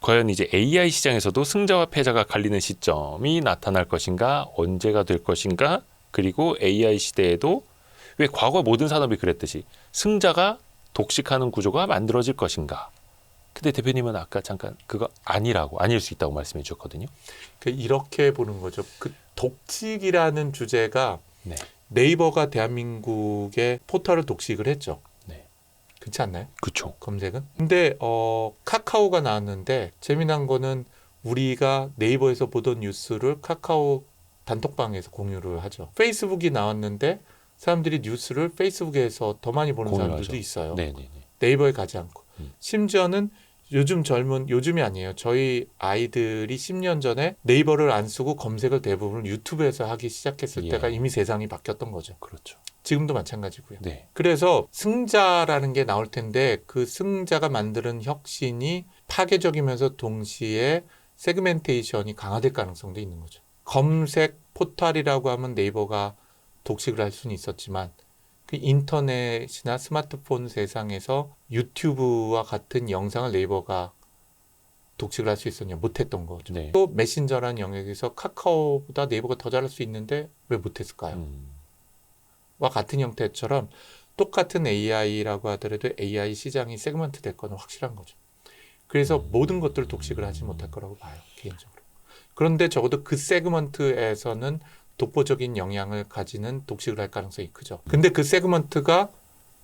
과연 이제 AI 시장에서도 승자와 패자가 갈리는 시점이 나타날 것인가, 언제가 될 것인가, 그리고 AI 시대에도 왜 과거 모든 산업이 그랬듯이 승자가 독식하는 구조가 만들어질 것인가. 근데 대표님은 아까 잠깐 그거 아닐 수 있다고 말씀해 주셨거든요. 이렇게 보는 거죠. 그 독식이라는 주제가 네. 네이버가 대한민국의 포털을 독식을 했죠. 네. 그렇지 않나요? 그렇죠. 검색은. 근데 카카오가 나왔는데 재미난 거는 우리가 네이버에서 보던 뉴스를 카카오 단톡방에서 공유를 하죠. 페이스북이 나왔는데 사람들이 뉴스를 페이스북에서 더 많이 보는 공유하죠. 사람들도 있어요. 네네네. 네이버에 가지 않고. 심지어는 요즘이 아니에요. 저희 아이들이 10년 전에 네이버를 안 쓰고 검색을 대부분 유튜브에서 하기 시작했을 예. 때가 이미 세상이 바뀌었던 거죠. 그렇죠. 지금도 마찬가지고요. 네. 그래서 승자라는 게 나올 텐데 그 승자가 만드는 혁신이 파괴적이면서 동시에 세그멘테이션이 강화될 가능성도 있는 거죠. 검색 포털이라고 하면 네이버가 독식을 할 수는 있었지만 그 인터넷이나 스마트폰 세상에서 유튜브와 같은 영상을 네이버가 독식을 할 수 있었냐? 못했던 거죠. 네. 또 메신저라는 영역에서 카카오보다 네이버가 더 잘할 수 있는데 왜 못했을까요? 와 같은 형태처럼 똑같은 AI라고 하더라도 AI 시장이 세그먼트 될 거는 확실한 거죠. 그래서 모든 것들을 독식을 하지 못할 거라고 봐요. 개인적으로. 그런데 적어도 그 세그먼트에서는 독보적인 영향을 가지는 독식을 할 가능성이 크죠. 근데 그 세그먼트가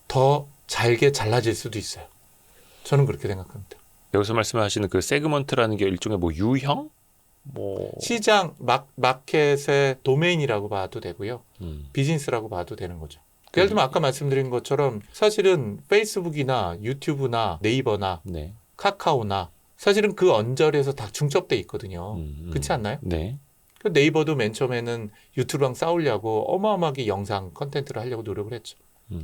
더 잘게 잘라질 수도 있어요. 저는 그렇게 생각합니다. 여기서 말씀하시는 그 세그먼트라는 게 일종의 뭐 유형? 시장, 마켓의 도메인이라고 봐도 되고요. 비즈니스라고 봐도 되는 거죠. 예를 들면 아까 말씀드린 것처럼 사실은 페이스북이나 유튜브나 네이버나 네. 카카오나 사실은 그 언저리에서 다 중첩돼 있거든요. 그렇지 않나요? 네. 그 네이버도 맨 처음에는 유튜브랑 싸우려고 어마어마하게 영상 컨텐츠를 하려고 노력을 했죠.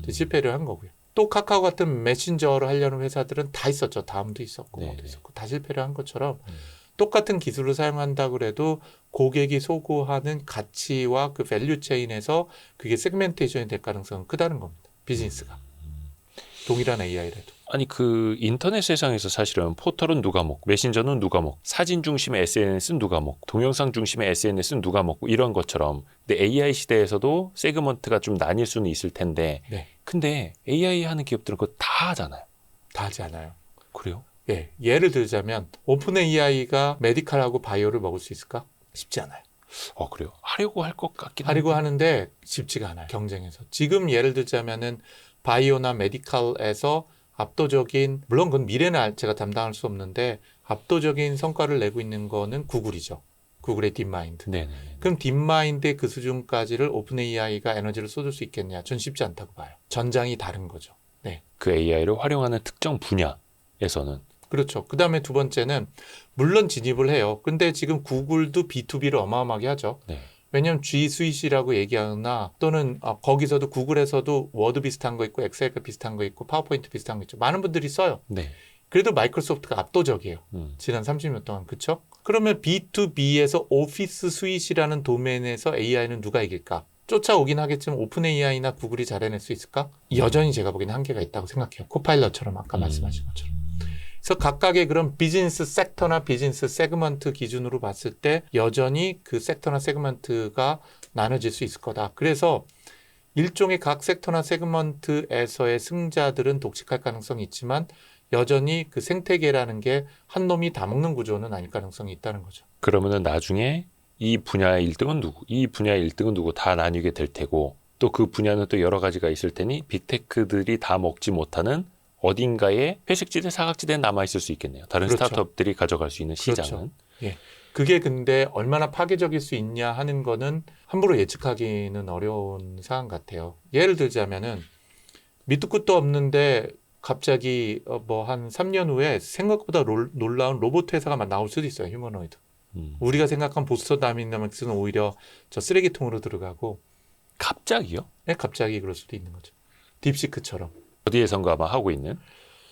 실패를 한 거고요. 또 카카오 같은 메신저를 하려는 회사들은 다 있었죠. 다음도 있었고 뭐도 있었고 다 실패를 한 것처럼 똑같은 기술을 사용한다 그래도 고객이 소구하는 가치와 그 밸류 체인에서 그게 세그멘테이션이 될 가능성은 크다는 겁니다. 비즈니스가. 동일한 AI라도. 아니 그 인터넷 세상에서 사실은 포털은 누가 먹고 메신저는 누가 먹고 사진 중심의 SNS는 누가 먹고 동영상 중심의 SNS는 누가 먹고 이런 것처럼 근데 AI 시대에서도 세그먼트가 좀 나뉠 수는 있을 텐데 네. 근데 AI 하는 기업들은 그거 다 하잖아요. 다 하지 않아요. 그래요? 예, 예를 들자면 오픈 AI가 메디칼하고 바이오를 먹을 수 있을까? 쉽지 않아요. 그래요? 하려고 할 것 같긴 하려고 한데. 하는데 쉽지가 않아요. 경쟁에서. 지금 예를 들자면은 바이오나 메디칼에서 압도적인 물론 그건 미래는 제가 담당할 수 없는데 압도적인 성과를 내고 있는 거는 구글이죠. 구글의 딥마인드. 네네. 그럼 딥마인드의 그 수준까지를 오픈 AI가 에너지를 쏟을 수 있겠냐? 전 쉽지 않다고 봐요. 전장이 다른 거죠. 네. 그 AI를 활용하는 특정 분야에서는 그렇죠. 그 다음에 두 번째는 물론 진입을 해요. 근데 지금 구글도 B2B를 어마어마하게 하죠. 네. 왜냐하면 G 스윗이라고 얘기하거나 또는 거기서도 구글에서도 워드 비슷한 거 있고 엑셀 비슷한 거 있고 파워포인트 비슷한 거 있죠. 많은 분들이 써요. 네. 그래도 마이크로소프트가 압도적이에요. 지난 30년 동안. 그렇죠? 그러면 B2B에서 오피스 스윗이라는 도메인에서 AI는 누가 이길까? 쫓아오긴 하겠지만 오픈 AI나 구글이 잘해낼 수 있을까? 여전히 제가 보기에는 한계가 있다고 생각해요. 코파일럿처럼 아까 말씀하신 것처럼. 그래서 각각의 그런 비즈니스 섹터나 비즈니스 세그먼트 기준으로 봤을 때 여전히 그 섹터나 세그먼트가 나눠질 수 있을 거다. 그래서 일종의 각 섹터나 세그먼트에서의 승자들은 독식할 가능성이 있지만 여전히 그 생태계라는 게 한 놈이 다 먹는 구조는 아닐 가능성이 있다는 거죠. 그러면은 나중에 이 분야의 1등은 누구, 이 분야의 1등은 누구 다 나뉘게 될 테고 또 그 분야는 또 여러 가지가 있을 테니 빅테크들이 다 먹지 못하는 어딘가에 회색지대, 사각지대에 남아있을 수 있겠네요. 다른 그렇죠. 스타트업들이 가져갈 수 있는 시장은. 그렇죠. 예. 그게 근데 얼마나 파괴적일 수 있냐 하는 거는 함부로 예측하기는 어려운 상황 같아요. 예를 들자면은 밑도 끝도 없는데 갑자기 뭐 한 3년 후에 생각보다 놀라운 로봇 회사가 나올 수도 있어요. 휴머노이드. 우리가 생각한 보스턴 다이내믹스는 오히려 저 쓰레기통으로 들어가고 갑자기요? 네, 갑자기 그럴 수도 있는 거죠. 딥시크처럼. 어디에선가 아마 하고 있는.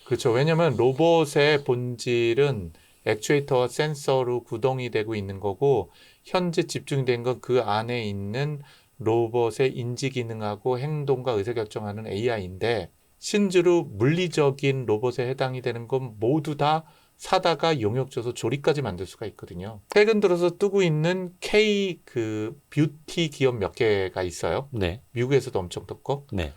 그렇죠. 왜냐하면 로봇의 본질은 액추에이터와 센서로 구동이 되고 있는 거고 현재 집중된 건 그 안에 있는 로봇의 인지 기능하고 행동과 의사결정하는 AI인데 신주로 물리적인 로봇에 해당이 되는 건 모두 다 사다가 용역 줘서 조립까지 만들 수가 있거든요. 최근 들어서 뜨고 있는 K 그 뷰티 기업 몇 개가 있어요. 네. 미국에서도 엄청 떴고 네.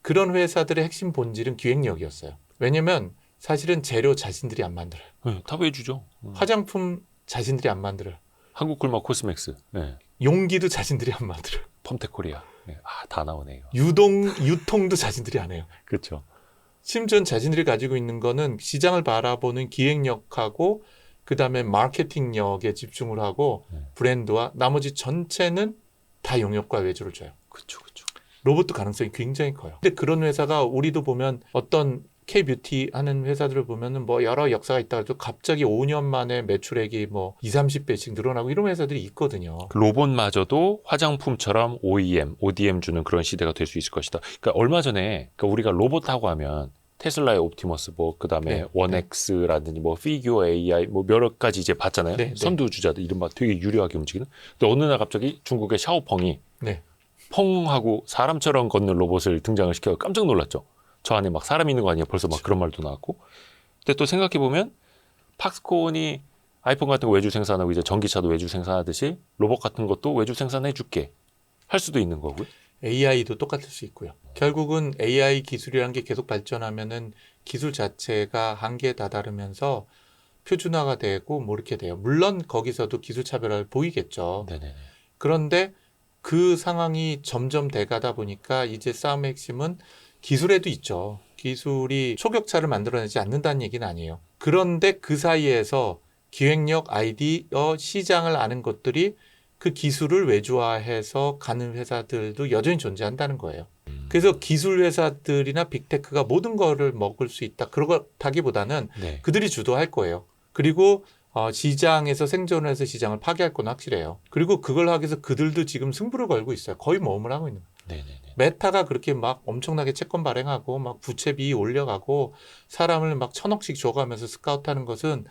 그런 회사들의 핵심 본질은 기획력이었어요. 왜냐면 사실은 재료 자신들이 안 만들어요. 네, 다 해주죠. 화장품 자신들이 안 만들어요. 한국 꿀맛 코스맥스, 네. 용기도 자신들이 안 만들어요. 펌텍코리아, 네. 다 나오네요. 유통도 자신들이 안 해요. 그렇죠. 심지어 자신들이 가지고 있는 거는 시장을 바라보는 기획력하고 그다음에 마케팅력에 집중을 하고 브랜드와 나머지 전체는 다 용역과 외주를 줘요. 그렇죠, 그렇죠. 로봇도 가능성이 굉장히 커요. 근데 그런 회사가 우리도 보면 어떤 K-뷰티 하는 회사들을 보면은 뭐 여러 역사가 있다 해도 갑자기 5년 만에 매출액이 뭐 20-30배씩 늘어나고 이런 회사들이 있거든요. 로봇마저도 화장품처럼 OEM, ODM 주는 그런 시대가 될 수 있을 것이다. 그러니까 얼마 전에 우리가 로봇하고 하면 테슬라의 옵티머스, 뭐 그다음에 네, 원엑스라든지 뭐 피규어 AI 뭐 여러 가지 이제 봤잖아요. 네, 네. 선두주자들 이른바 되게 유려하게 움직이는. 근데 어느 날 갑자기 중국의 샤오펑이 네. 펑하고 사람처럼 걷는 로봇을 등장을 시켜 깜짝 놀랐죠. 저 안에 막 사람 있는 거 아니에요? 벌써 막 그런 말도 나왔고. 근데 또 생각해 보면 팍스콘이 아이폰 같은 거 외주 생산하고 이제 전기차도 외주 생산하듯이 로봇 같은 것도 외주 생산해 줄게 할 수도 있는 거고요. AI도 똑같을 수 있고요. 결국은 AI 기술이라는 게 계속 발전하면은 기술 자체가 한계에 다다르면서 표준화가 되고 뭐 이렇게 돼요. 물론 거기서도 기술 차별화를 보이겠죠. 네네네. 그런데 그 상황이 점점 돼가다 보니까 이제 싸움의 핵심은 기술에도 있죠. 기술이 초격차를 만들어내지 않는다는 얘기는 아니에요. 그런데 그 사이에서 기획력, 아이디어, 시장을 아는 것들이 그 기술을 외주화해서 가는 회사들도 여전히 존재한다는 거예요. 그래서 기술 회사들이나 빅테크가 모든 거를 먹을 수 있다. 그렇다기보다는 네. 그들이 주도할 거예요. 그리고 시장에서 생존을 해서 시장을 파괴할 건 확실해요. 그리고 그걸 하기 위해서 그들도 지금 승부를 걸고 있어요. 거의 모험을 하고 있는 거예요. 네네네. 메타가 그렇게 막 엄청나게 채권 발행하고 막 부채비 올려가고 사람을 막 1,000억씩 줘가면서 스카우트하는 것은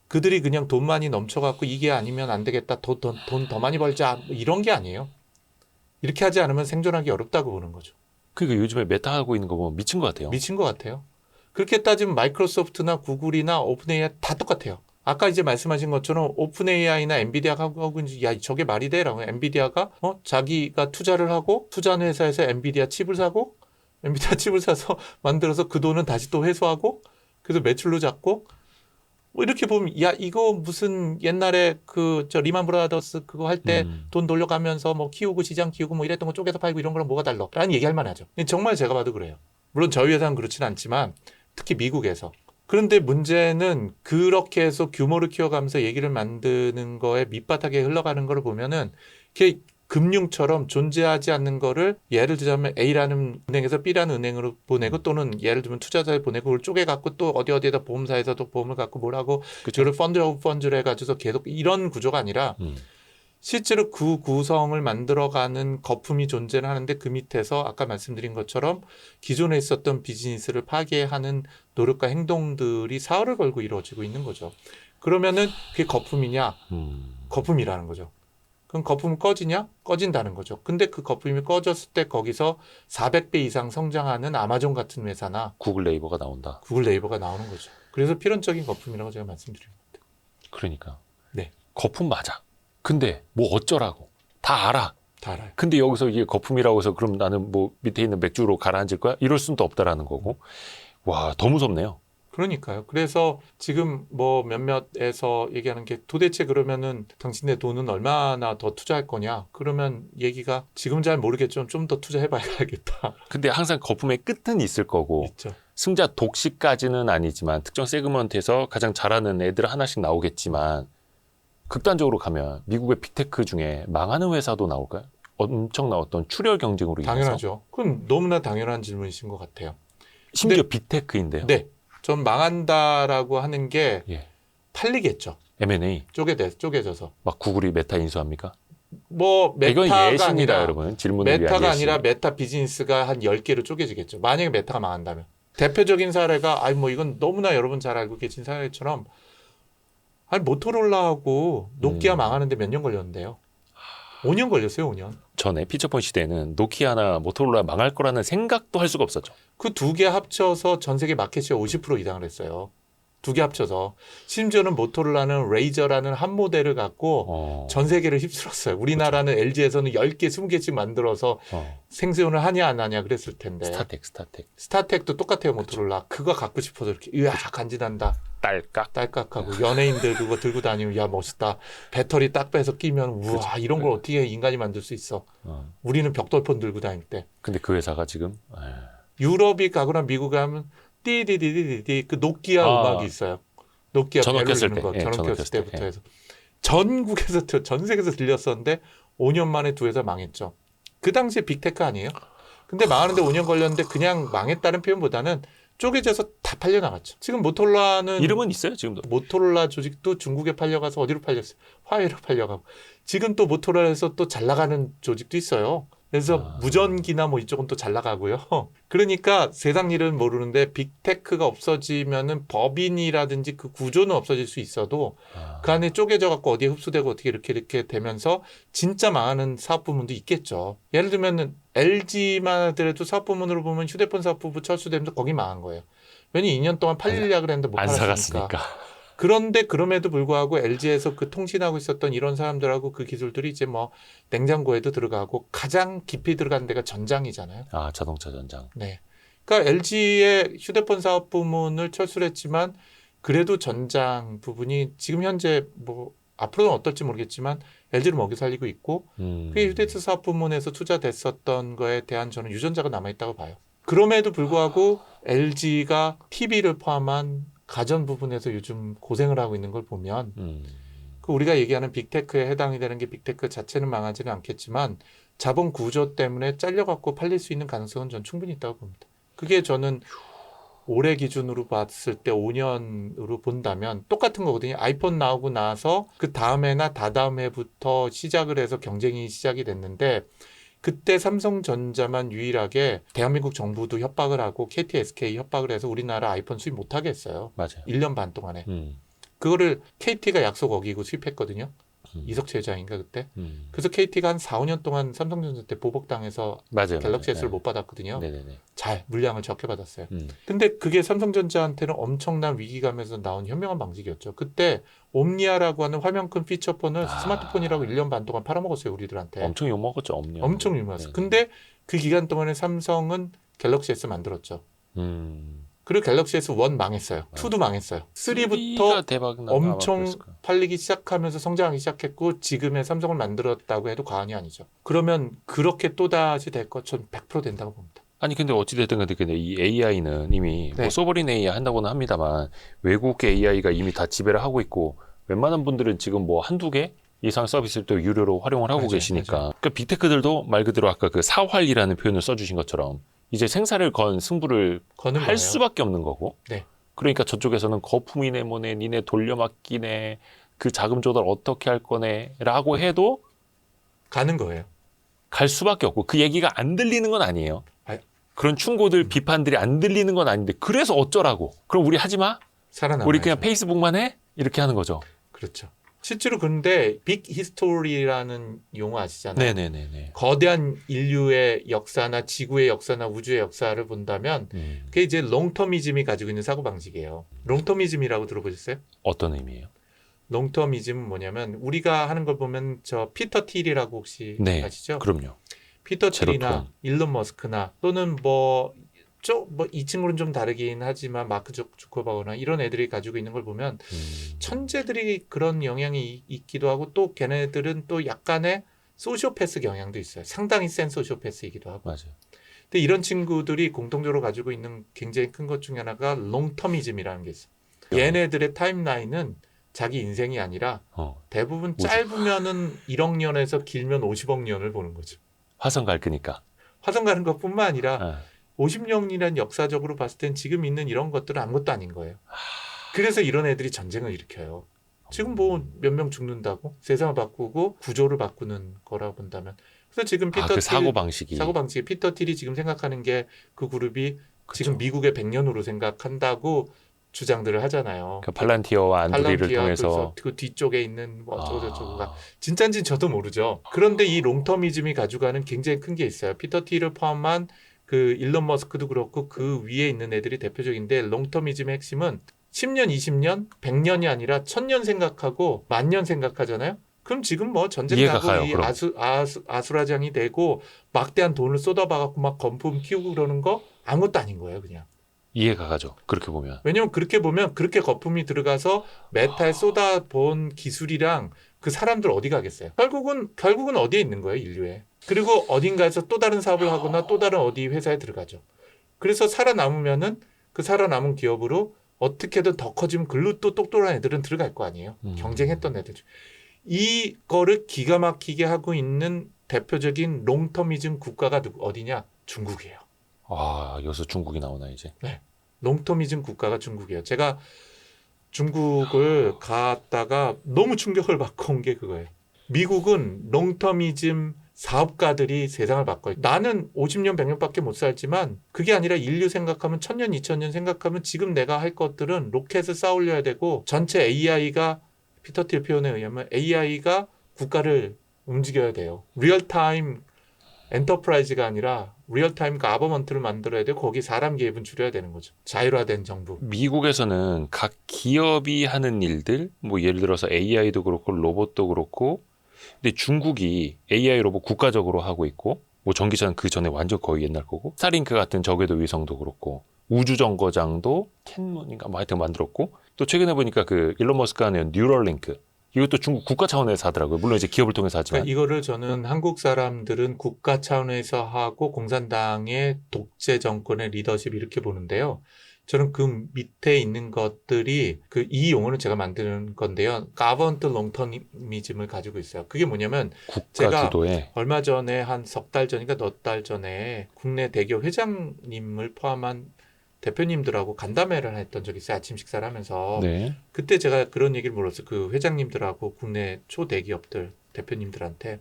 그들이 그냥 돈 많이 넘쳐갖고 이게 아니면 안 되겠다. 돈 더 많이 벌자. 뭐 이런 게 아니에요. 이렇게 하지 않으면 생존하기 어렵다고 보는 거죠. 그러니까 요즘에 메타 하고 있는 거 보면 미친 것 같아요. 미친 것 같아요. 그렇게 따지면 마이크로소프트나 구글이나 오픈AI 다 똑같아요. 아까 이제 말씀하신 것처럼 오픈AI나 엔비디아가 하고 야 저게 말이 돼라고 엔비디아가 자기가 투자를 하고 투자하는 회사에서 엔비디아 칩을 사고 엔비디아 칩을 사서 만들어서 그 돈은 다시 또 회수하고 그래서 매출로 잡고 뭐 이렇게 보면 야 이거 무슨 옛날에 그 저 리만 브라더스 그거 할 때 돈 돌려가면서 뭐 키우고 시장 키우고 뭐 이랬던 거 쪼개서 팔고 이런 거랑 뭐가 달라? 라는 얘기할 만하죠. 정말 제가 봐도 그래요. 물론 저희 회사는 그렇진 않지만 특히 미국에서. 그런데 문제는 그렇게 해서 규모를 키워가면서 얘기를 만드는 거에 밑바닥에 흘러가는 걸 보면은 그게 금융처럼 존재하지 않는 거를 예를 들자면 A라는 은행에서 B라는 은행으로 보내고 또는 예를 들면 투자자에 보내고 그걸 쪼개갖고 또 어디에다 보험사에서도 보험을 갖고 뭘 하고 그거를 펀드를 해가지고서 계속 이런 구조가 아니라 실제로 그 구성을 만들어가는 거품이 존재를 하는데 그 밑에서 아까 말씀드린 것처럼 기존에 있었던 비즈니스를 파괴하는 노력과 행동들이 사활을 걸고 이루어지고 있는 거죠. 그러면은 그게 거품이냐? 거품이라는 거죠. 그럼 거품은 꺼지냐? 꺼진다는 거죠. 근데 그 거품이 꺼졌을 때 거기서 400배 이상 성장하는 아마존 같은 회사나 구글 네이버가 나온다. 구글 네이버가 나오는 거죠. 그래서 필연적인 거품이라고 제가 말씀드립니다. 그러니까. 네. 거품 맞아. 근데 뭐 어쩌라고. 다 알아. 다 알아요. 근데 여기서 이게 거품이라고 해서 그럼 나는 뭐 밑에 있는 맥주로 가라앉을 거야? 이럴 수는 없다라는 거고. 와, 더 무섭네요. 그러니까요. 그래서 지금 뭐 몇몇에서 얘기하는 게 도대체 그러면은 당신네 돈은 얼마나 더 투자할 거냐? 그러면 얘기가 지금 잘 모르겠지만 좀 더 투자해봐야겠다. 근데 항상 거품의 끝은 있을 거고 있죠. 승자 독식까지는 아니지만 특정 세그먼트에서 가장 잘하는 애들 하나씩 나오겠지만 극단적으로 가면 미국의 빅테크 중에 망하는 회사도 나올까요? 엄청난 어떤 출혈 경쟁으로 인해서. 당연하죠. 그럼 너무나 당연한 질문이신 것 같아요. 심지어 빅테크인데요. 네. 전 망한다라고 하는 게 예. 팔리겠죠. M&A 쪼개져서. 막 구글이 메타 인수합니까? 뭐 이건 메타가 예시입니다, 아니라 여러분. 질문을 위한 메타가 예시. 아니라 메타 비즈니스가 한 10개로 쪼개지겠죠. 만약에 메타가 망한다면. 대표적인 사례가 뭐 이건 너무나 여러분 잘 알고 계신 사례처럼 모토로라하고 노키아 망하는데 몇 년 걸렸는데요. 5년 걸렸어요, 5년. 전에 피처폰 시대에는 노키아나 모토로라 망할 거라는 생각도 할 수가 없었죠. 그 두 개 합쳐서 전 세계 마켓시어 50% 이상을 했어요. 두 개 합쳐서. 심지어는 모토로라는 레이저라는 한 모델을 갖고 전 세계를 휩쓸었어요. 우리나라는 LG에서는 10개, 20개씩 만들어서 생존을 하냐 안 하냐 그랬을 텐데. 스타텍도 똑같아요. 모토로라. 그거 갖고 싶어서 이렇게 으아 간지난다. 딸깍하고 연예인들 그거 들고 다니면 야 멋있다. 배터리 딱 빼서 끼면 우와 이런 걸 어떻게 인간이 만들 수 있어. 우리는 벽돌폰 들고 다닐 때. 근데 그 회사가 지금 유럽이 가거나 미국 가면 띠디디디디 그 노키아 음악이 있어요. 노키아 전원 벨로 켰을 이는 거. 때. 전원 전원 켰을 켰을 때부터 때. 해서 전국에서 전 세계에서 들렸었는데 5년 만에 두 회사 망했죠. 그 당시에 빅테크 아니에요? 근데 망하는데 5년 걸렸는데 그냥 망했다는 표현보다는 쪼개져서 다 팔려나갔죠. 지금 모토로라는 이름은 있어요 지금도. 모토로라 조직도 중국에 팔려가서 어디로 팔렸어요? 화웨이로 팔려가고 지금 또 모토로라에서 또 잘 나가는 조직도 있어요. 그래서 무전기나 뭐 이쪽은 또 잘 나가고요. 그러니까 세상 일은 모르는데 빅테크가 없어지면은 법인이라든지 그 구조는 없어질 수 있어도 그 안에 쪼개져 갖고 어디에 흡수되고 어떻게 이렇게 되면서 진짜 망하는 사업 부문도 있겠죠. 예를 들면은 LG만 하더라도 사업 부문으로 보면 휴대폰 사업 부문 철수되면서 거기 망한 거예요. 왜냐면 2년 동안 팔리려고 그랬는데 못 안 팔았으니까. 사갔으니까. 그런데 그럼에도 불구하고 LG에서 그 통신하고 있었던 이런 사람들하고 그 기술들이 이제 뭐 냉장고에도 들어가고 가장 깊이 들어간 데가 전장이잖아요. 자동차 전장. 네. 그러니까 LG의 휴대폰 사업 부문을 철수를 했지만 그래도 전장 부분이 지금 현재 뭐 앞으로는 어떨지 모르겠지만 LG를 먹여 살리고 있고 그게 휴대폰 사업 부문에서 투자됐었던 거에 대한 저는 유전자가 남아있다고 봐요. 그럼에도 불구하고 LG가 TV를 포함한 가전 부분에서 요즘 고생을 하고 있는 걸 보면 그 우리가 얘기하는 빅테크에 해당이 되는 게 빅테크 자체는 망하지는 않겠지만 자본 구조 때문에 잘려갖고 팔릴 수 있는 가능성은 전 충분히 있다고 봅니다. 그게 저는 올해 기준으로 봤을 때 5년으로 본다면 똑같은 거거든요. 아이폰 나오고 나서 그 다음 해나 다다음 해부터 시작을 해서 경쟁이 시작이 됐는데 그때 삼성전자만 유일하게 대한민국 정부도 협박을 하고 KT, SK 협박을 해서 우리나라 아이폰 수입 못하게 했어요. 맞아요. 1년 반 동안에. 그거를 KT가 약속 어기고 수입했거든요. 이석채 회장인가 그때. 그래서 KT가 한 4, 5년 동안 삼성전자 때 보복당해서 맞아요. 갤럭시 S를 네. 못 받았거든요. 네네네. 잘 물량을 적게 받았어요. 근데 그게 삼성전자한테는 엄청난 위기감에서 나온 현명한 방식이었죠. 그때 옴니아라고 하는 화면 큰 피처폰을 스마트폰이라고 1년 반 동안 팔아먹었어요. 우리들한테. 엄청 욕먹었죠. 엄청. 엄청 유명했어요. 네. 근데 그 기간 동안에 삼성은 갤럭시 S 만들었죠. 그리고 갤럭시 S1 망했어요. 2도 망했어요. 3부터 대박 엄청 팔리기 시작하면서 성장하기 시작했고 지금의 삼성을 만들었다고 해도 과언이 아니죠. 그러면 그렇게 또다시 될 것 전 100% 된다고 봅니다. 아니 근데 어찌됐든 근데 이 AI는 이미 네. 뭐 소버린 AI 한다고는 합니다만 외국계 AI가 이미 다 지배를 하고 있고 웬만한 분들은 지금 뭐 한두 개 이상 서비스를 또 유료로 활용을 하고 맞아요, 계시니까 맞아요. 그러니까 빅테크들도 말 그대로 아까 그 사활이라는 표현을 써주신 것처럼 이제 생사를 건 승부를 거는 할 거예요. 수밖에 없는 거고 네. 그러니까 저쪽에서는 거품이네 뭐네 니네 돌려막기네 그 자금 조달 어떻게 할 거네 라고 해도 가는 거예요. 갈 수밖에 없고 그 얘기가 안 들리는 건 아니에요. 아, 그런 충고들 비판들이 안 들리는 건 아닌데 그래서 어쩌라고 그럼 우리 하지 마 살아남아야죠. 우리 그냥 페이스북만 해 이렇게 하는 거죠. 그렇죠. 실제로 근데 빅 히스토리라는 용어 아시잖아요. 네네네네. 거대한 인류의 역사나 지구의 역사나 우주의 역사를 본다면 그게 이제 롱터미즘이 가지고 있는 사고방식이에요. 롱터미즘이라고 들어보셨어요? 어떤 의미예요? 롱터미즘은 뭐냐면 우리가 하는 걸 보면 저 피터 틸이라고 혹시 네, 아시죠? 그럼요. 피터 틸이나 제로톤. 일론 머스크나 또는 이 친구는 좀 다르긴 하지만 마크 주커버거나 이런 애들이 가지고 있는 걸 보면 천재들이 그런 영향이 있기도 하고 또 걔네들은 또 약간의 소시오패스 경향도 있어요. 상당히 센 소시오패스이기도 하고. 맞아요. 근데 이런 친구들이 공통적으로 가지고 있는 굉장히 큰 것 중에 하나가 롱터미즘이라는 게 있어요. 얘네들의 타임라인은 자기 인생이 아니라 대부분 짧으면은 1억 년에서 길면 50억 년을 보는 거죠. 화성 갈 거니까. 화성 가는 것뿐만 아니라 50년이란 역사적으로 봤을 땐 지금 있는 이런 것들은 아무것도 아닌 거예요. 그래서 이런 애들이 전쟁을 일으켜요. 지금 뭐 몇 명 죽는다고 세상을 바꾸고 구조를 바꾸는 거라고 본다면 그래서 지금 피터 그 사고 방식이 피터 틸이 지금 생각하는 게 그 그룹이 그쵸. 지금 미국의 100년으로 생각한다고 주장들을 하잖아요. 그 팔란티어와 안드리를 통해서 그 뒤쪽에 있는 뭐 어쩌고저쩌고가 진짠진 저도 모르죠. 그런데 이 롱터미즘이 가져가는 굉장히 큰 게 있어요. 피터 틸을 포함한 그 일론 머스크도 그렇고 그 위에 있는 애들이 대표적인데 롱터미즘의 핵심은 10년, 20년, 100년이 아니라 1000년 생각하고 10,000년 생각하잖아요. 그럼 지금 뭐 전쟁 이해가 나고 가요, 이 그럼. 아수라장이 되고 막대한 돈을 쏟아박았고 막 건품 키우고 그러는 거 아무것도 아닌 거예요, 그냥. 이해가 가죠. 그렇게 보면. 왜냐면 그렇게 보면 그렇게 거품이 들어가서 메타에 쏟아본 기술이랑 그 사람들 어디 가겠어요? 결국은 어디에 있는 거예요, 인류에. 그리고 어딘가에서 또 다른 사업을 하거나 또 다른 어디 회사에 들어가죠. 그래서 살아남으면은 그 살아남은 기업으로 어떻게든 더 커지면 글로 또 똑똑한 애들은 들어갈 거 아니에요. 경쟁했던 애들. 이거를 기가 막히게 하고 있는 대표적인 롱터미즘 국가가 어디냐? 중국이에요. 아, 여기서 중국이 나오나 이제. 네. 롱터미즘 국가가 중국이에요. 제가 중국을 갔다가 너무 충격을 받고 온 게 그거예요. 미국은 롱터미즘 사업가들이 세상을 바꿔요. 나는 50년, 100년밖에 못 살지만 그게 아니라 인류 생각하면 1000년, 2000년 생각하면 지금 내가 할 것들은 로켓을 쌓아 올려야 되고 전체 AI가 피터 틸 표현에 의하면 AI가 국가를 움직여야 돼요. 리얼타임 엔터프라이즈가 아니라 리얼타임 가버먼트를 만들어야 되고 거기 사람 개입은 줄여야 되는 거죠. 자율화된 정부. 미국에서는 각 기업이 하는 일들, 뭐 예를 들어서 AI도 그렇고 로봇도 그렇고, 근데 중국이 AI 로봇 국가적으로 하고 있고, 뭐 전기차는 그 전에 완전 거의 옛날 거고, 스타링크 같은 저궤도 위성도 그렇고, 우주정거장도 캔문인가 뭐 하여튼 만들었고, 또 최근에 보니까 그 일론 머스크 하는 뉴럴링크, 이것도 중국 국가 차원에서 하더라고요. 물론 이제 기업을 통해서 하지만. 그러니까 이거를 저는 한국 사람들은 국가 차원에서 하고 공산당의 독재 정권의 리더십 이렇게 보는데요. 저는 그 밑에 있는 것들이 이 용어는 제가 만드는 건데요. 가버넌트 롱터미즘을 가지고 있어요. 그게 뭐냐면 국가 제가 주도에. 얼마 전에 한 석 달 전인가 몇 달 전에 국내 대기업 회장님을 포함한 대표님들하고 간담회를 했던 적이 있어요. 아침 식사를 하면서. 네. 그때 제가 그런 얘기를 물었어요. 그 회장님들하고 국내 초대기업들 대표님들한테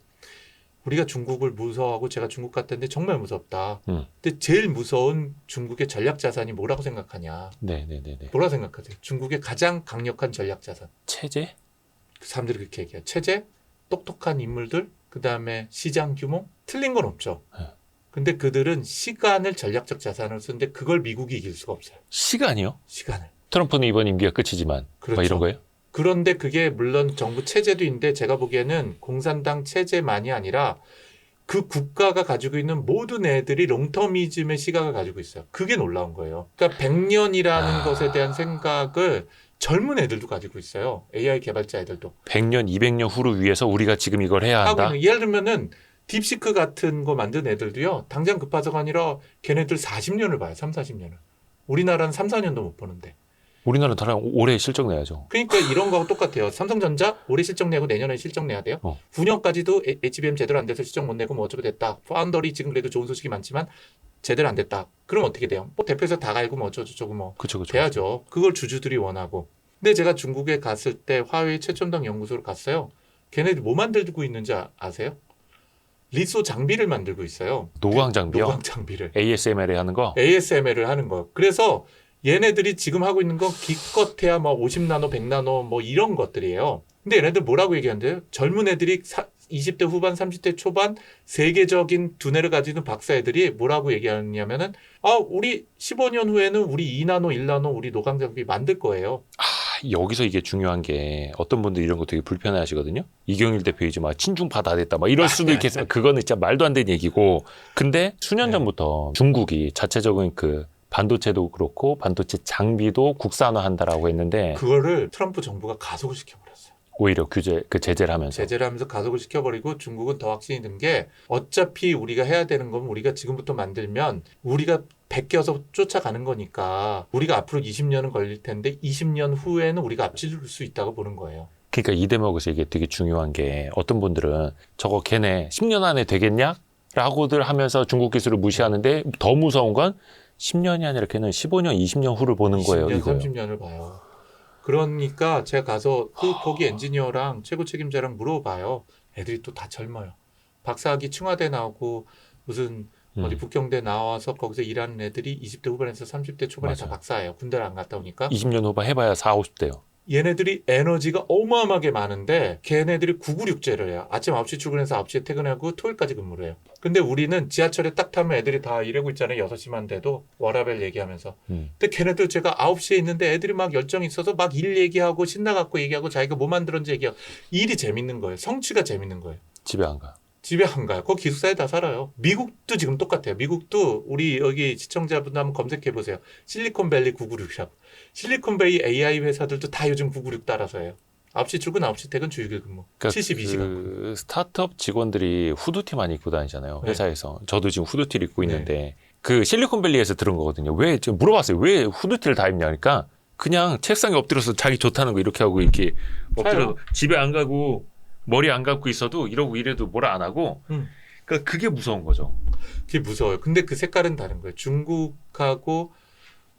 우리가 중국을 무서워하고 제가 중국 갔는데 정말 무섭다. 근데 제일 무서운 중국의 전략 자산이 뭐라고 생각하냐? 네네네네. 뭐라고 생각하세요? 중국의 가장 강력한 전략 자산. 체제? 그 사람들이 그렇게 얘기해요. 체제, 똑똑한 인물들, 그 다음에 시장 규모. 틀린 건 없죠. 네. 근데 그들은 시간을 전략적 자산으로 쓰는데 그걸 미국이 이길 수가 없어요. 시간이요? 시간을. 트럼프는 이번 임기가 끝이지만. 그렇죠. 막 이런 거예요? 그런데 그게 물론 정부 체제도 있는데 제가 보기에는 공산당 체제만이 아니라 그 국가가 가지고 있는 모든 애들이 롱터미즘의 시각을 가지고 있어요. 그게 놀라운 거예요. 그러니까 100년이라는 것에 대한 생각을 젊은 애들도 가지고 있어요. AI 개발자 애들도. 100년, 200년 후를 위해서 우리가 지금 이걸 해야 하고 한다? 있는 예를 들면은 딥시크 같은 거 만든 애들도요. 당장 급하서가 아니라 걔네들 40년을 봐요. 3, 40년을. 우리나라는 3, 4년도 못 보는데. 우리나라는 다른 올해 실적 내야죠. 그러니까 이런 거하고 똑같아요. 삼성전자 올해 실적 내고 내년에 실적 내야 돼요. 9년까지도 HBM 제대로 안 돼서 실적 못 내고 뭐 어쩌고 됐다. 파운더리 지금 그래도 좋은 소식이 많지만 제대로 안 됐다. 그럼 어떻게 돼요? 뭐 대표에서 다 갈고 뭐 어쩌고저쩌고 뭐 그쵸. 돼야죠. 그걸 주주들이 원하고. 근데 제가 중국에 갔을 때 화웨이 최첨단 연구소를 갔어요. 걔네들 뭐 만들고 있는지 아세요? 리소 장비를 만들고 있어요. 노광 장비요? 노광 장비를. ASMR에 하는 거? ASMR을 하는 거. 그래서 얘네들이 지금 하고 있는 건 기껏해야 뭐 50나노, 100나노 뭐 이런 것들이에요. 근데 얘네들 뭐라고 얘기하는데요? 젊은 애들이 20대 후반, 30대 초반 세계적인 두뇌를 가지는 박사 애들이 뭐라고 얘기하냐면은 우리 15년 후에는 우리 2나노, 1나노 우리 노광 장비 만들 거예요. 여기서 이게 중요한 게 어떤 분들이 이런 거 되게 불편해 하시거든요. 이경일 대표 이제 막 친중파 다 됐다 막 이럴 수도 있겠지만 그거는 진짜 말도 안 되는 얘기고. 근데 수년 전부터 중국이 자체적인 그 반도체도 그렇고 반도체 장비도 국산화한다라고 했는데 그거를 트럼프 정부가 가속을 시켜버렸어요. 오히려 제재를 하면서. 제재를 하면서 가속을 시켜버리고 중국은 더 확신이 든 게 어차피 우리가 해야 되는 건 우리가 지금부터 만들면 우리가 베껴서 쫓아가는 거니까 우리가 앞으로 20년은 걸릴 텐데 20년 후에는 우리가 앞질 수 있다고 보는 거예요. 그러니까 이 대목에서 이게 되게 중요한 게 어떤 분들은 저거 걔네 10년 안에 되겠냐? 라고들 하면서 중국 기술을 무시하는데 더 무서운 건 10년이 아니라 걔는 15년, 20년 후를 보는 거예요. 20년, 이거요. 30년을 봐요. 그러니까 제가 가서 거기 엔지니어랑 최고 책임자랑 물어봐요. 애들이 또 다 젊어요. 박사학위 청와대 나오고 무슨 어디 북경대 나와서 거기서 일하는 애들이 20대 후반에서 30대 초반에 다 맞아요. 박사예요. 군대를 안 갔다 오니까. 20년 후반 해봐야 40, 50대요. 얘네들이 에너지가 어마어마하게 많은데 걔네들이 996제를 해요. 아침 9시 출근해서 9시에 퇴근하고 토요일까지 근무를 해요. 근데 우리는 지하철에 딱 타면 애들이 다 이러고 있잖아요. 6시만 돼도 워라벨 얘기하면서. 근데 걔네들 제가 9시에 있는데 애들이 막 열정이 있어서 막 일 얘기하고 신나갖고 얘기하고 자기가 뭐 만들었는지 얘기하고 일이 재밌는 거예요. 성취가 재밌는 거예요. 집에 안 가. 집에 안 가요. 거기 기숙사에 다 살아요. 미국도 지금 똑같아요. 미국도 우리 여기 시청자분들 한번 검색해 보세요. 실리콘밸리 996샵. 실리콘밸리 AI 회사들도 다 요즘 996 따라서 해요. 9시 출근, 9시 퇴근, 주휴일 근무. 그러니까 72시간. 그 스타트업 직원들이 후드티 많이 입고 다니잖아요. 네. 회사에서. 저도 지금 후드티를 입고 네. 있는데 그 실리콘밸리에서 들은 거거든요. 왜 지금 물어봤어요. 왜 후드티를 다 입냐 그러니까 그냥 책상에 엎드려서 자기 좋다는 거 이렇게 하고 이렇게 엎드려 집에 안 가고 머리 안 감고 있어도 이러고 이래도 뭐라 안 하고 그러니까 그게 무서운 거죠. 그게 무서워요. 근데 그 색깔은 다른 거예요. 중국하고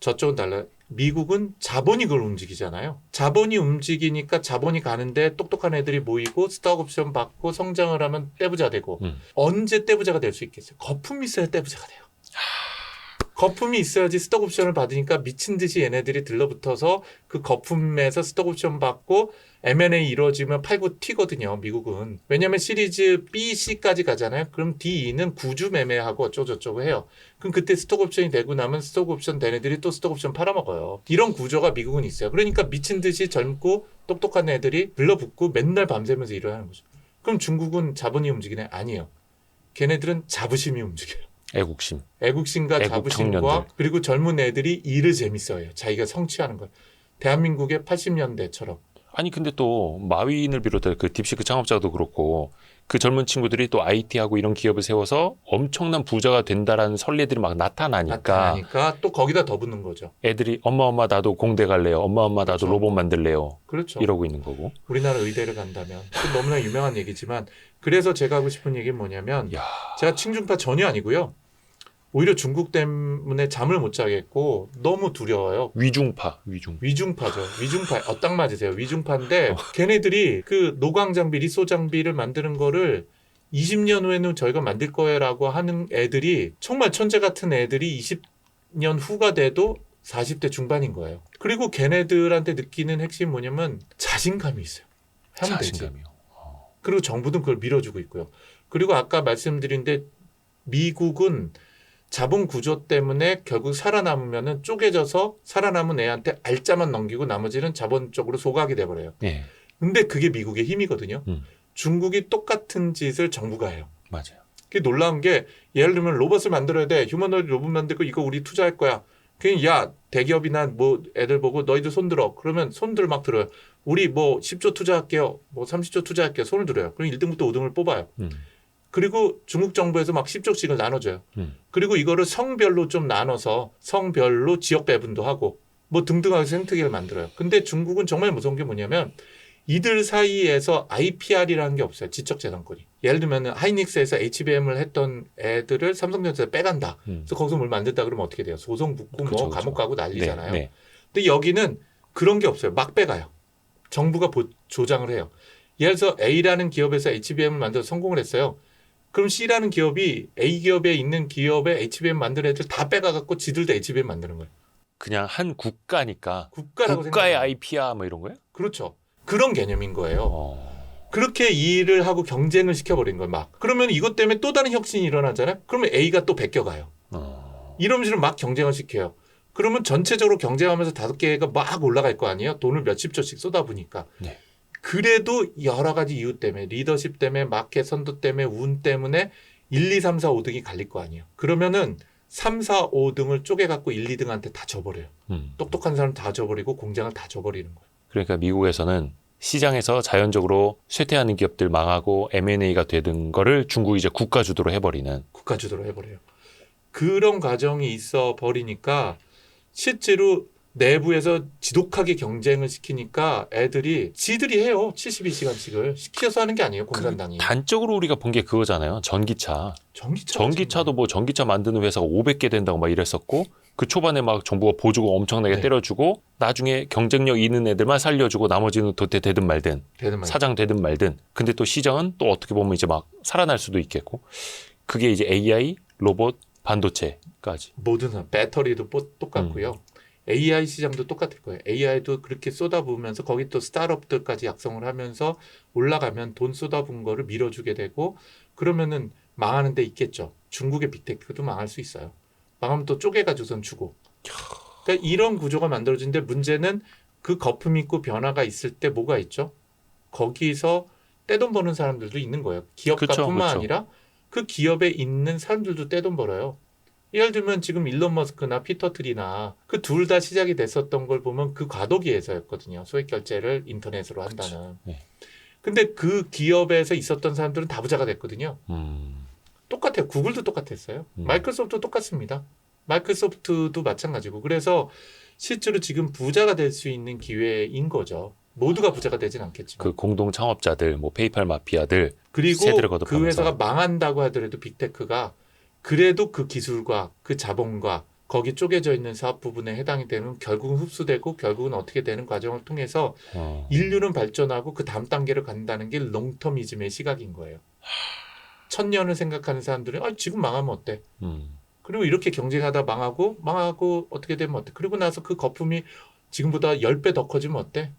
저쪽은 달라요. 미국은 자본이 그걸 움직이잖아요. 자본이 움직이니까 자본이 가는데 똑똑한 애들이 모이고 스톡옵션 받고 성장을 하면 떼부자 되고 언제 떼부자가 될 수 있겠어요? 거품이 있어야 떼부자가 돼요. 거품이 있어야지 스톡옵션을 받으니까 미친 듯이 얘네들이 들러붙어서 그 거품에서 스톡옵션 받고 M&A 이루어지면 팔고 튀거든요. 미국은. 왜냐하면 시리즈 B, C까지 가잖아요. 그럼 D는 구주 매매하고 어쩌고저쩌고 해요. 그럼 그때 스톡옵션이 되고 나면 스톡옵션 된 애들이 또 스톡옵션 팔아먹어요. 이런 구조가 미국은 있어요. 그러니까 미친 듯이 젊고 똑똑한 애들이 들러붙고 맨날 밤새면서 일을 하는 거죠. 그럼 중국은 자본이 움직이네? 아니에요. 걔네들은 자부심이 움직여요. 애국심. 애국심과 애국 자부심과 청년들. 그리고 젊은 애들이 일을 재밌어해요. 자기가 성취하는 거예요. 대한민국의 80년대처럼. 아니 근데 또 마윈을 비롯해 그 딥시크 창업자도 그렇고 그 젊은 친구들이 또 IT하고 이런 기업을 세워서 엄청난 부자가 된다라는 선례들이 막 나타나니까 또 거기다 더 붙는 거죠. 애들이 엄마 나도 공대 갈래요. 엄마 나도 그렇죠. 로봇 만들래요. 그렇죠. 이러고 있는 거고. 우리나라 의대를 간다면 또 너무나 유명한 얘기지만 그래서 제가 하고 싶은 얘기는 뭐냐면 야. 제가 친중파 전혀 아니고요. 오히려 중국 때문에 잠을 못 자겠고 너무 두려워요. 위중파. 위중파죠. 위중파. 딱 맞으세요. 위중파인데 걔네들이 그 노광 장비, 리소 장비를 만드는 거를 20년 후에는 저희가 만들 거예요라고 하는 애들이 정말 천재 같은 애들이 20년 후가 돼도 40대 중반인 거예요. 그리고 걔네들한테 느끼는 핵심이 뭐냐면 자신감이 있어요. 하면 되지. 자신감이요. 그리고 정부는 그걸 밀어주고 있고요. 그리고 아까 말씀드린데 미국은 자본 구조 때문에 결국 살아남으면은 쪼개져서 살아남은 애한테 알짜만 넘기고 나머지는 자본 쪽으로 소각이 돼버려요. 예. 근데 그게 미국의 힘이거든요. 음. 중국이 똑같은 짓을 정부가 해요. 맞아요. 그게 놀라운 게 예를 들면 로봇을 만들어야 돼. 휴머노이드 로봇 만들고 이거 우리 투자할 거야. 그냥 야 대기업이나 뭐 애들 보고 너희들 손 들어. 그러면 손들 막 들어요. 우리 뭐 10조 투자할게요. 뭐 30조 투자할게요. 손을 들어요. 그럼 1등부터 5등을 뽑아요. 그리고 중국 정부에서 막 10조씩을 나눠줘요. 그리고 이거를 성별로 좀 나눠서 성별로 지역 배분도 하고 뭐 등등하게 생태계를 만들어요. 근데 중국은 정말 무서운 게 뭐냐면 이들 사이에서 IPR이라는 게 없어요. 지적재산권이. 예를 들면 하이닉스에서 HBM을 했던 애들을 삼성전자에서 빼간다. 그래서 거기서 뭘 만든다 그러면 어떻게 돼요? 소송 붙고 그쵸, 뭐 감옥 가고 난리잖아요. 네. 근데 여기는 그런 게 없어요. 막 빼가요. 정부가 조장을 해요. 예를 들어서 A라는 기업에서 HBM을 만들어서 성공을 했어요. 그럼 C라는 기업이 A 기업에 있는 기업에 HBM 만드는 애들 다 빼가갖고 지들도 HBM 만드는 거예요. 그냥 한 국가니까 국가라고 국가의 생각해요. IP야 뭐 이런 거예요? 그렇죠. 그런 개념인 거예요. 그렇게 일을 하고 경쟁을 시켜버린 거예요. 막. 그러면 이것 때문에 또 다른 혁신이 일어나잖아요. 그러면 A가 또 베껴가요. 이런 식으로 막 경쟁을 시켜요. 그러면 전체적으로 경쟁하면서 5개가 막 올라갈 거 아니에요. 돈을 몇십 조씩 쏟아부니까. 네. 그래도 여러 가지 이유 때문에 리더십 때문에 마켓 선도 때문에 운 때문에 1, 2, 3, 4, 5등이 갈릴 거 아니에요. 그러면은 3, 4, 5등을 쪼개갖고 1, 2등한테 다 줘버려요. 똑똑한 사람 다 줘버리고 공장을 다 줘버리는 거예요. 그러니까 미국에서는 시장에서 자연적으로 쇠퇴하는 기업들 망하고 M&A가 되는 거를 중국이 이제 국가 주도로 해버리는. 국가 주도로 해버려요. 그런 과정이 있어 버리니까 실제로 내부에서 지독하게 경쟁을 시키니까 애들이 지들이 해요. 72시간씩을 시켜서 하는 게 아니에요. 공산당이. 단적으로 우리가 본 게 그거잖아요. 전기차. 전기차도 뭐 전기차 만드는 회사가 500개 된다고 막 이랬었고 그 초반에 막 정부가 보조금 엄청나게 네. 때려주고 나중에 경쟁력 있는 애들만 살려주고 나머지는 도태 되든 말든 사장 되든 말든. 근데 또 시장은 또 어떻게 보면 이제 막 살아날 수도 있겠고 그게 이제 AI, 로봇, 반도체까지. 모든 배터리도 똑같고요. AI 시장도 똑같을 거예요. AI도 그렇게 쏟아부으면서 거기 또 스타트업들까지 약성을 하면서 올라가면 돈 쏟아부은 거를 밀어주게 되고 그러면은 망하는 데 있겠죠. 중국의 빅테크도 망할 수 있어요. 망하면 또 쪼개가지고선 주고. 그러니까 이런 구조가 만들어지는데 문제는 그 거품 있고 변화가 있을 때 뭐가 있죠? 거기서 떼돈 버는 사람들도 있는 거예요. 기업가뿐만 그쵸. 아니라 그 기업에 있는 사람들도 떼돈 벌어요. 예를 들면 지금 일론 머스크나 피터 트리나 그 둘 다 시작이 됐었던 걸 보면 그 과도기에서였거든요. 소액 결제를 인터넷으로 한다는. 네. 근데 그 기업에서 있었던 사람들은 다 부자가 됐거든요. 음. 똑같아요. 구글도 똑같았어요. 음. 마이크로소프트도 똑같습니다. 마이크로소프트도 마찬가지고. 그래서 실제로 지금 부자가 될 수 있는 기회인 거죠. 모두가 부자가 되진 않겠지만. 그 공동 창업자들, 뭐 페이팔 마피아들 그리고 세대를 그 거듭하면서 회사가 망한다고 하더라도 빅테크가 그래도 그 기술과 그 자본과 거기 쪼개져 있는 사업 부분에 해당이 되는 결국은 흡수되고 결국은 어떻게 되는 과정을 통해서 인류는 발전하고 그 다음 단계로 간다는 게 롱터미즘의 시각인 거예요. 1000년을 생각하는 사람들은 지금 망하면 어때? 그리고 이렇게 경쟁하다 망하고 어떻게 되면 어때? 그리고 나서 그 거품이 지금보다 10배 더 커지면 어때?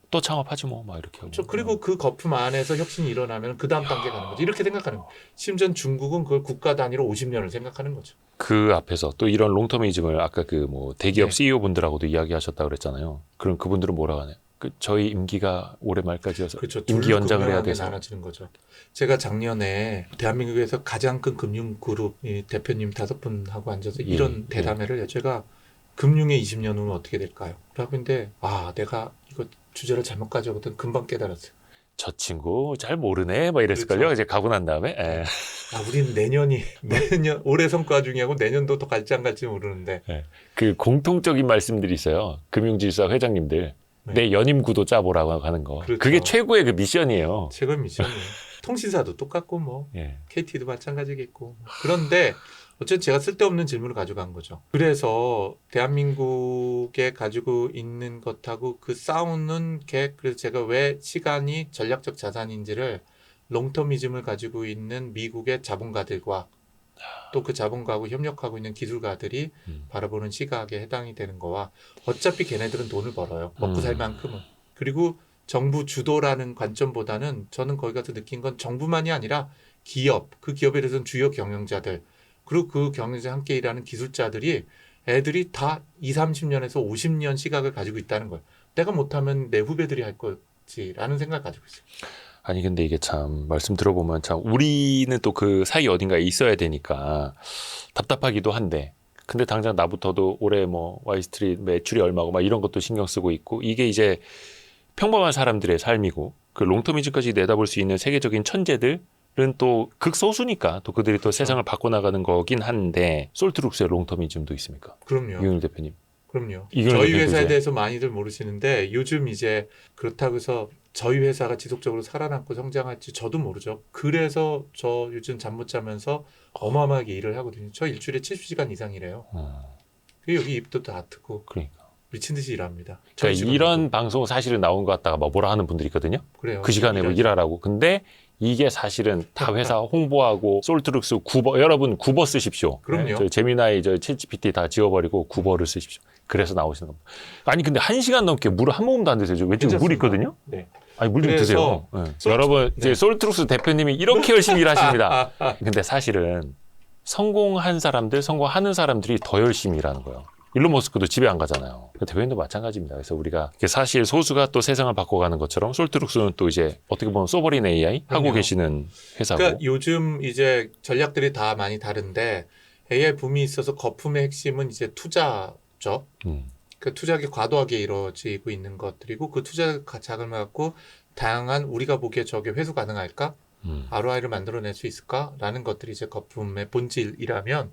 또 창업하지 뭐 막 이렇게 하고. 그렇죠. 그리고 그 거품 안에서 혁신이 일어나면 그 다음 단계 가는 거죠. 이렇게 생각하는 거예요. 심지어 중국은 그걸 국가 단위로 50년을 생각하는 거죠. 그 앞에서 또 이런 롱터미즘을 아까 그 뭐 대기업 네. CEO 분들하고도 이야기하셨다 그랬잖아요. 그럼 그분들은 뭐라고 하나요? 그 저희 임기가 올해 말까지여서 그렇죠. 임기 연장을 해야 극명하게 돼서. 나눠지는 거죠. 제가 작년에 대한민국에서 가장 큰 금융그룹 대표님 5분하고 앉아서 이런 예. 대담회를 해요. 제가 금융의 20년 후는 어떻게 될까요? 라고 했는데 내가 이거 주제를 잘못 가져오거든 금방 깨달았어요. 저 친구 잘 모르네 막 이랬을걸요. 그렇죠. 이제 가고 난 다음에 네. 우린 내년 올해 성과 중요하고 내년도 더 갈지 안 갈지 모르는데 그 공통적인 말씀들이 있어요. 금융질사 회장님들 네. 내 연임 구도 짜보라고 하는 거. 그렇죠. 그게 최고의 그 미션이에요. 최고의 미션이에요. 통신사도 똑같고 뭐 예. KT도 마찬가지겠고. 그런데 어쨌든 제가 쓸데없는 질문을 가져간 거죠. 그래서 대한민국에 가지고 있는 것하고 그 싸우는 게 그래서 제가 왜 시간이 전략적 자산인지를 롱터미즘을 가지고 있는 미국의 자본가들과 또 그 자본가하고 협력하고 있는 기술가들이 바라보는 시각에 해당이 되는 거와 어차피 걔네들은 돈을 벌어요. 먹고 살 만큼은. 그리고 정부 주도라는 관점보다는 저는 거기 가서 느낀 건 정부만이 아니라 기업, 그 기업에 대해서는 주요 경영자들 그리고 그 경영자 함께 일하는 기술자들이 애들이 다 20, 30년에서 50년 시각을 가지고 있다는 거예요. 내가 못하면 내 후배들이 할 거지라는 생각을 가지고 있어요. 아니 근데 이게 참 말씀 들어보면 참 우리는 또 그 사이 어딘가에 있어야 되니까 답답하기도 한데 근데 당장 나부터도 올해 뭐 와이스트리트 매출이 얼마고 막 이런 것도 신경 쓰고 있고 이게 이제 평범한 사람들의 삶이고 그 롱터미즘까지 내다볼 수 있는 세계적인 천재들은 또 극소수니까 또 그들이 또 그렇죠. 세상을 바꿔나가는 거긴 한데 솔트룩스의 롱터미즘도 있습니까? 그럼요. 이경일 대표님. 그럼요. 이경일 저희 대표님도 회사에 이제 대해서 많이들 모르시는데 요즘 이제 그렇다고 해서 저희 회사가 지속적으로 살아남고 성장할지 저도 모르죠. 그래서 저 요즘 잠 못 자면서 어마어마하게 일을 하거든요. 저 일주일에 70시간 이상 일해요. 여기 입도 다 트고 그러니까. 미친 듯이 일합니다. 그러니까 이런 방송 사실은 나온 것 같다가 막 뭐라 하는 분들이 있거든요. 그래요. 그 시간에 뭐 일하라고. 근데 이게 사실은 다 회사 홍보하고 솔트룩스 구버 여러분 구버 쓰십시오. 그럼요. 저 제미나이 저 챗GPT 다 지워버리고 구버를 쓰십시오. 그래서 나오시는 겁니다. 아니 근데 1시간 넘게 물을 한 모금도 안 드세요. 저 왼쪽에 물 있거든요. 네. 아니 물 좀 그래서 드세요. 여러분 이제 솔트룩스 대표님이 이렇게 열심히 일하십니다. 근데 사실은 성공한 사람들, 성공하는 사람들이 더 열심히 일하는 거예요. 일론 머스크도 집에 안 가잖아요. 대표님도 마찬가지입니다. 그래서 우리가 사실 소수가 또 세상을 바꿔가는 것처럼 솔트룩스는 또 이제 어떻게 보면 소버린 AI 하고 그럼요. 계시는 회사고. 그러니까 요즘 이제 전략들이 다 많이 다른데 AI 붐이 있어서 거품의 핵심은 이제 투자죠. 그 투자가 과도하게 이루어지고 있는 것들이고 그 투자 자금을 갖고 다양한 우리가 보기에 저게 회수 가능할까? ROI를 만들어낼 수 있을까?라는 것들이 이제 거품의 본질이라면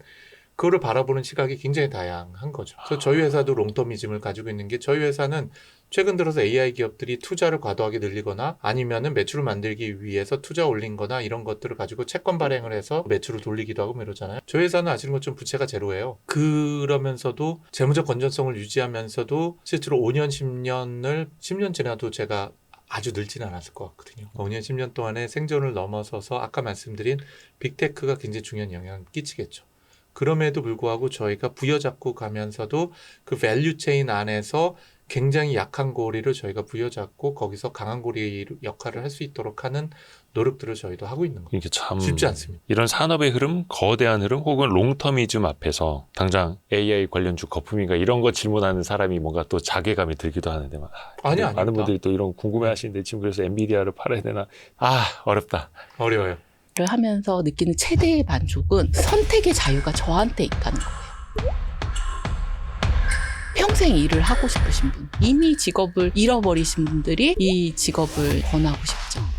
그거를 바라보는 시각이 굉장히 다양한 거죠. 그래서 저희 회사도 롱터미즘을 가지고 있는 게 저희 회사는 최근 들어서 AI 기업들이 투자를 과도하게 늘리거나 아니면은 매출을 만들기 위해서 투자 올린 거나 이런 것들을 가지고 채권 발행을 해서 매출을 돌리기도 하고 이러잖아요. 저희 회사는 아시는 것처럼 부채가 제로예요. 그러면서도 재무적 건전성을 유지하면서도 실제로 5년, 10년 지나도 제가 아주 늘지는 않았을 것 같거든요. 5년, 10년 동안에 생존을 넘어서서 아까 말씀드린 빅테크가 굉장히 중요한 영향을 끼치겠죠. 그럼에도 불구하고 저희가 부여잡고 가면서도 그 밸류 체인 안에서 굉장히 약한 고리를 저희가 부여잡고 거기서 강한 고리 역할을 할 수 있도록 하는 노력들을 저희도 하고 있는 거예요. 이게 참 쉽지 않습니다. 이런 산업의 흐름, 거대한 흐름 혹은 롱터미즘 앞에서 당장 AI 관련주 거품인가 이런 거 질문하는 사람이 뭔가 또 자괴감이 들기도 하는데 막 아니, 많은 아닙니다. 분들이 또 이런 궁금해하시는데 지금 그래서 엔비디아를 팔아야 되나 어렵다. 어려워요. 를 하면서 느끼는 최대의 만족은 선택의 자유가 저한테 있다는 거예요. 평생 일을 하고 싶으신 분, 이미 직업을 잃어버리신 분들이 이 직업을 권하고 싶죠.